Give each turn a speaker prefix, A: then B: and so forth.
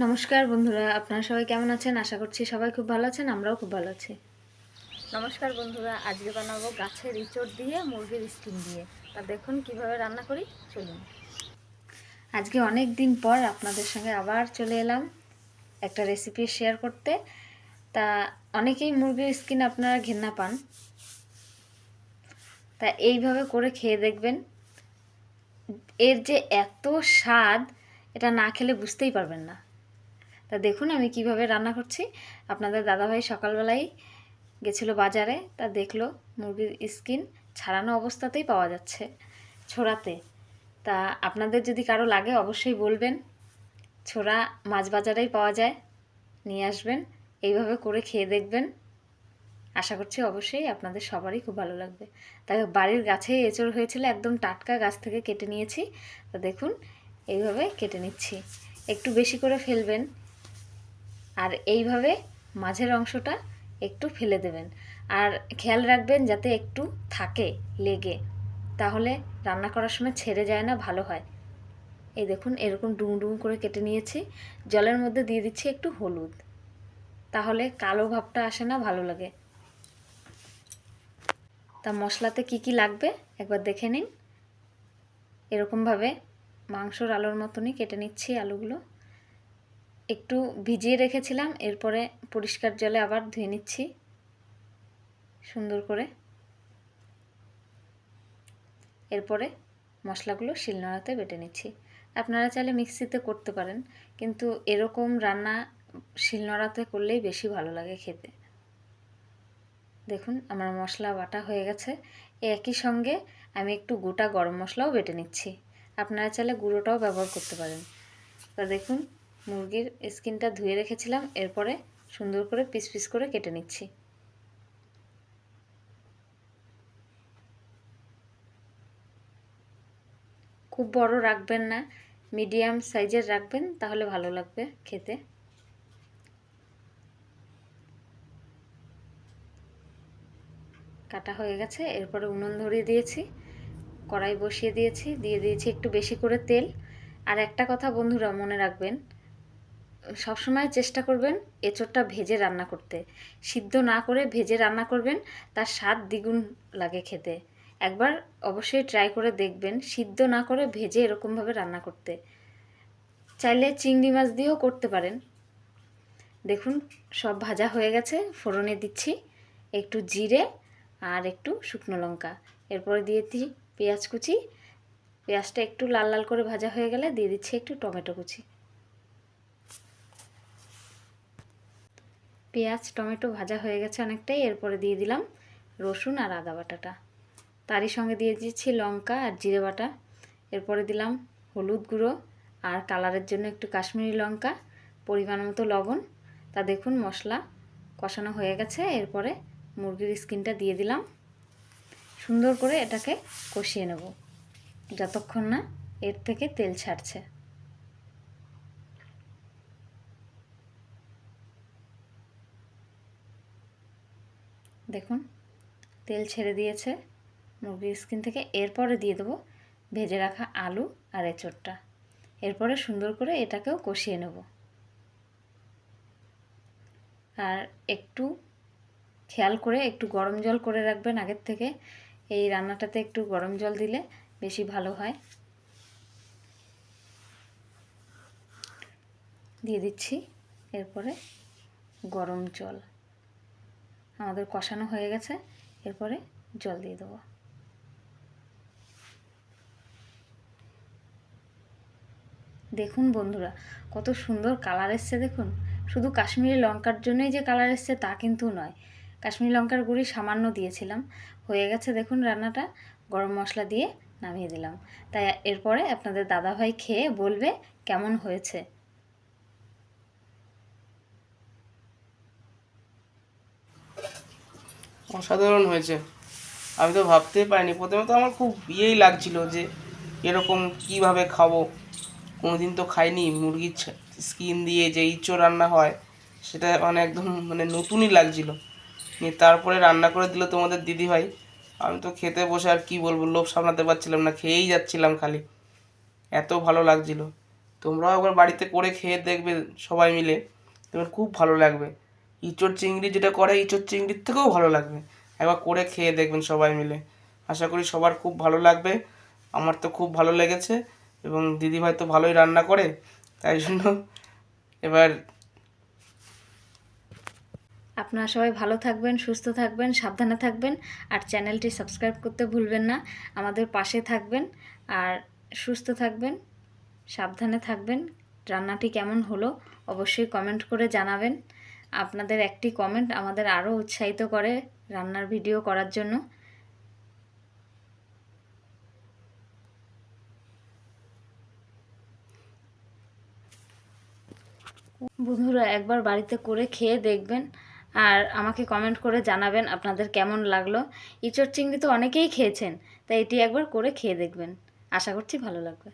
A: নমস্কার বন্ধুরা, আপনারা সবাই কেমন আছেন? আশা করছি সবাই খুব ভালো আছেন, আমরাও খুব ভালো আছি। নমস্কার বন্ধুরা, আজকে বানাবো গাছের ইঁচড় দিয়ে মুরগির স্কিন দিয়ে। তা দেখুন কিভাবে রান্না করি, চলুন। আজকে অনেক দিন পর আপনাদের সঙ্গে আবার চলে এলাম একটা রেসিপি শেয়ার করতে। তা অনেকেই মুরগির স্কিন আপনারা ঘেন্না পান, তা এইভাবে করে খেয়ে দেখবেন। এর যে এত স্বাদ, এটা না খেলে বুঝতেই পারবেন না। তা দেখুন আমি কিভাবে রান্না করছি। আপনাদের দাদাভাই সকালবেলায় গেছিলো বাজারে, তা দেখলো মুরগির স্কিন ছাড়ানো অবস্থাতেই পাওয়া যাচ্ছে ছোড়াতে। তা আপনাদের যদি কারো লাগে অবশ্যই বলবেন, ছোড়া মাছ বাজারেই পাওয়া যায়, নিয়ে আসবেন, এইভাবে করে খেয়ে দেখবেন। আশা করছি অবশ্যই আপনাদের সবারই খুব ভালো লাগবে। তাই বাড়ির গাছেই এঁচড় হয়েছিল, একদম টাটকা গাছ থেকে কেটে নিয়েছি। তা দেখুন এইভাবে কেটে নিচ্ছি, একটু বেশি করে ফেলবেন, আর এইভাবে মাঝের অংশটা একটু ফেলে দেবেন। আর খেয়াল রাখবেন যাতে একটু থাকে লেগে, তাহলে রান্না করার সময় ছেড়ে যায় না, ভালো হয়। এই দেখুন এরকম ডুম ডুম করে কেটে নিয়েছি। জলের মধ্যে দিয়ে দিচ্ছি একটু হলুদ, তাহলে কালো ভাবটা আসে না, ভালো লাগে। তা মশলাতে কি কি লাগবে একবার দেখে নিন। এরকমভাবে মাংসর আলুর মতনই কেটে নিচ্ছি আলুগুলো। একটু ভিজিয়ে রেখেছিলাম, এরপরে পরিষ্কার জলে আবার ধুয়ে নিচ্ছি সুন্দর করে। এরপরে মশলাগুলো শিলনোড়াতে বেটে নিচ্ছি। আপনারা চাইলে মিক্সিতে করতে পারেন, কিন্তু এরকম রান্না শিলনোড়াতে করলেই বেশি ভালো লাগে খেতে। দেখুন আমার মশলা বাটা হয়ে গেছে। একই সঙ্গে আমি একটু গোটা গরম মশলাও বেটে নিচ্ছি, আপনারা চাইলে গুঁড়োটাও ব্যবহার করতে পারেন। তা দেখুন মুরগির স্কিনটা ধুয়ে রেখেছিলাম, এরপরে সুন্দর করে পিস পিস করে কেটে নিচ্ছি। খুব বড় রাখবেন না, মিডিয়াম সাইজের রাখবেন, তাহলে ভালো লাগবে খেতে। কাটা হয়ে গেছে, এরপরে উনুন ধরিয়ে দিয়েছি, কড়াই বসিয়ে দিয়েছি, দিয়ে দিয়েছি একটু বেশি করে তেল। আর একটা কথা বন্ধুরা মনে রাখবেন, সবসময় চেষ্টা করবেন এঁচোড়টা ভেজে রান্না করতে। সিদ্ধ না করে ভেজে রান্না করবেন, তার স্বাদ দ্বিগুণ লাগে খেতে। একবার অবশ্যই ট্রাই করে দেখবেন সিদ্ধ না করে ভেজে এরকমভাবে রান্না করতে। চাইলে চিংড়ি মাছ দিয়েও করতে পারেন। দেখুন সব ভাজা হয়ে গেছে, ফোড়নে দিচ্ছি একটু জিরে আর একটু শুকনো লঙ্কা, এরপরে দিয়েছি পেঁয়াজ কুচি। পেঁয়াজটা একটু লাল লাল করে ভাজা হয়ে গেলে দিয়ে দিচ্ছি একটু টমেটো কুচি। পেঁয়াজ টমেটো ভাজা হয়ে গেছে অনেকটাই, এরপরে দিয়ে দিলাম রসুন আর আদা বাটাটা। তারই সঙ্গে দিয়ে দিচ্ছি লঙ্কা আর জিরে বাটা। এরপরে দিলাম হলুদ গুঁড়ো আর কালারের জন্য একটু কাশ্মীরি লঙ্কা, পরিমাণ মতো লবণ। তা দেখুন মশলা কষানো হয়ে গেছে, এরপরে মুরগির স্কিনটা দিয়ে দিলাম। সুন্দর করে এটাকে কষিয়ে নেব যতক্ষণ না এর থেকে তেল ছাড়ছে। দেখুন তেল ছেড়ে দিয়েছে মুরগির স্কিন থেকে। এরপরে দিয়ে দেবো ভেজে রাখা আলু আর এঁচোড়টা। এরপরে সুন্দর করে এটাকেও কষিয়ে নেব। আর একটু খেয়াল করে একটু গরম জল করে রাখবেন আগের থেকে। এই রান্নাটাতে একটু গরম জল দিলে বেশি ভালো হয়। দিয়ে দিচ্ছি এরপরে গরম জল। আমাদের কষানো হয়ে গেছে, এরপরে জল দিয়ে দেবো। দেখুন বন্ধুরা কত সুন্দর কালার এসছে দেখুন। শুধু কাশ্মীরি লঙ্কার জন্যই যে কালার এসছে তা কিন্তু নয়, কাশ্মীরি লঙ্কার গুঁড়ি সামান্য দিয়েছিলাম। হয়ে গেছে দেখুন রান্নাটা, গরম মশলা দিয়ে নামিয়ে দিলাম। তাই এরপরে আপনাদের দাদাভাই খেয়ে বলবে কেমন হয়েছে।
B: অসাধারণ হয়েছে। আমি তো ভাবতেই পারিনি, প্রথমে তো আমার খুব ইয়েই লাগছিল যে এরকম কিভাবে খাবো, কোনোদিন তো খাইনি মুরগির স্কিন দিয়ে যে ইঁচড় রান্না হয়, সেটা মানে একদম মানে নতুনই লাগছিল। নিয়ে তারপরে রান্না করে দিল তোমাদের দিদিভাই। আমি তো খেতে বসে আর কি বলবো, লোভ সামলাতে পারছিলাম না, খেয়েই যাচ্ছিলাম খালি, এত ভালো লাগছিল। তোমরাও একবার বাড়িতে করে খেয়ে দেখবে সবাই মিলে, তোমার খুব ভালো লাগবে। ইঁচড় চিংড়ি যেটা করে ইঁচড় চিংড়ির থেকেও ভালো লাগবে। একবার করে খেয়ে দেখবেন সবাই মিলে, আশা করি সবার খুব ভালো লাগবে। আমার তো খুব ভালো লেগেছে, এবং দিদিভাই তো ভালোই রান্না করে, তাই জন্য এবার
A: আপনারা সবাই ভালো থাকবেন, সুস্থ থাকবেন, সাবধানে থাকবেন, আর চ্যানেলটি সাবস্ক্রাইব করতে ভুলবেন না। আমাদের পাশে থাকবেন, আর সুস্থ থাকবেন, সাবধানে থাকবেন। রান্নাটি কেমন হলো অবশ্যই কমেন্ট করে জানাবেন। আপনাদের একটি কমেন্ট আমাদের আরও উৎসাহিত করে রান্নার ভিডিও করার জন্য। বন্ধুরা একবার বাড়িতে করে খেয়ে দেখবেন, আর আমাকে কমেন্ট করে জানাবেন আপনাদের কেমন লাগলো। ইঁচড় চিংড়ি তো অনেকেই খেয়েছেন, তাই এটি একবার করে খেয়ে দেখবেন, আশা করছি ভালো লাগবে।